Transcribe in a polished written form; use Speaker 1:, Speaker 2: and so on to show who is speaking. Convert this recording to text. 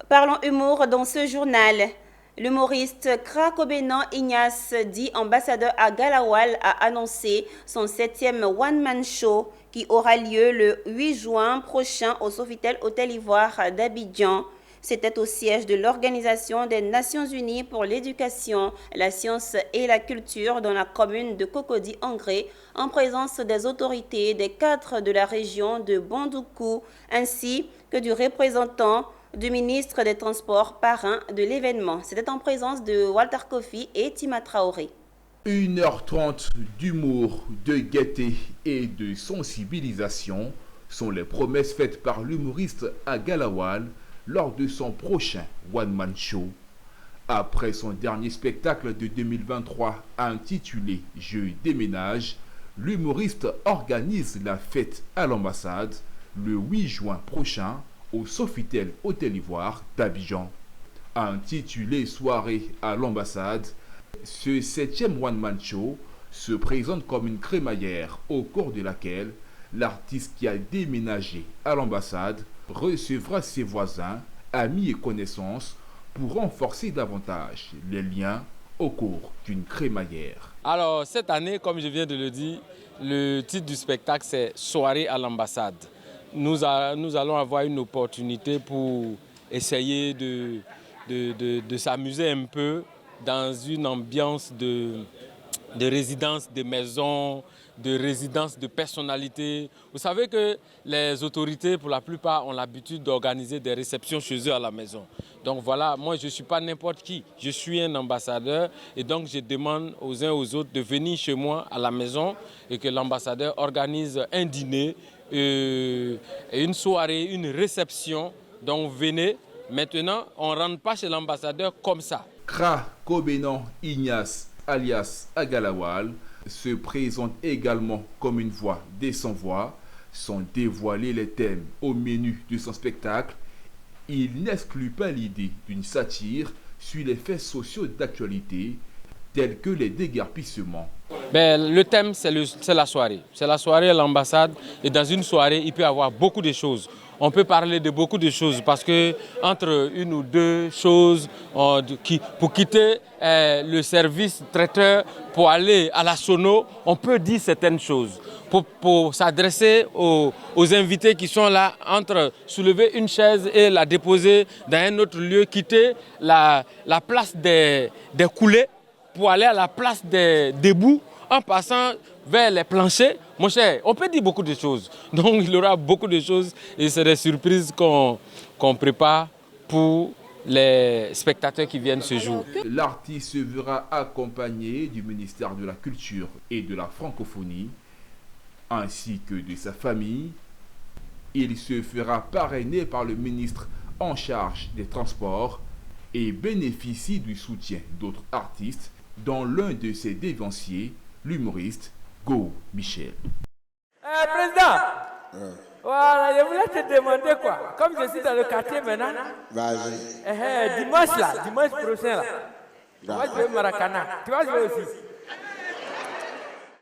Speaker 1: Parlons humour dans ce journal. L'humoriste Kra-Kobenan Ignace, dit ambassadeur à Galawal, a annoncé son 7e one-man show qui aura lieu le 8 juin prochain au Sofitel Hôtel Ivoire d'Abidjan. C'était au siège de l'Organisation des Nations Unies pour l'éducation, la science et la culture dans la commune de Cocody-Angré, en présence des autorités des cadres de la région de Bandoukou, ainsi que du représentant du ministre des Transports parrain de l'événement. C'était en présence de Walter Kofi et Tima Traoré.
Speaker 2: 1h30 d'humour, de gaieté et de sensibilisation sont les promesses faites par l'humoriste à Galawal lors de son prochain one-man show. Après son dernier spectacle de 2023 intitulé « Je déménage », l'humoriste organise la fête à l'ambassade le 8 juin prochain au Sofitel Hôtel Ivoire d'Abidjan. Intitulé « Soirée à l'ambassade », ce 7e one-man show se présente comme une crémaillère au cours de laquelle l'artiste qui a déménagé à l'ambassade recevra ses voisins, amis et connaissances pour renforcer davantage les liens au cours d'une crémaillère.
Speaker 3: Alors cette année, comme je viens de le dire, le titre du spectacle c'est « Soirée à l'ambassade ». Nous allons avoir une opportunité pour essayer de s'amuser un peu dans une ambiance de résidence de maison, de résidence de personnalité. Vous savez que les autorités, pour la plupart, ont l'habitude d'organiser des réceptions chez eux à la maison. Donc voilà, moi je ne suis pas n'importe qui, je suis un ambassadeur et donc je demande aux uns aux autres de venir chez moi à la maison et que l'ambassadeur organise un dîner, une soirée, une réception. Donc venez, maintenant on ne rentre pas chez l'ambassadeur comme ça.
Speaker 2: Kra-Kobenan Ignace alias Agalawal se présente également comme une voix des sans-voix. Sans dévoiler les thèmes au menu de son spectacle, il n'exclut pas l'idée d'une satire sur les faits sociaux d'actualité tels que les déguerpissements.
Speaker 3: Le thème, c'est la soirée. C'est la soirée à l'ambassade et dans une soirée, il peut y avoir beaucoup de choses. On peut parler de beaucoup de choses parce que entre une ou deux choses, pour quitter le service traiteur pour aller à la sono, on peut dire certaines choses. Pour s'adresser aux invités qui sont là, entre soulever une chaise et la déposer dans un autre lieu, quitter la place des coulées pour aller à la place des debout en passant vers les planchers. Mon cher, on peut dire beaucoup de choses. Donc il y aura beaucoup de choses et c'est des surprises qu'on prépare pour les spectateurs qui viennent ce jour.
Speaker 2: L'artiste se verra accompagné du ministère de la Culture et de la Francophonie, ainsi que de sa famille. Il se fera parrainer par le ministre en charge des Transports et bénéficie du soutien d'autres artistes, dont l'un de ses dévanciers, l'humoriste Go Michel.
Speaker 4: Président, voilà, je voulais te demander quoi. Comme je suis dans le quartier maintenant,
Speaker 5: Vas-y.
Speaker 4: dimanche prochain, là, moi je vais au Maracana. Tu vas jouer aussi.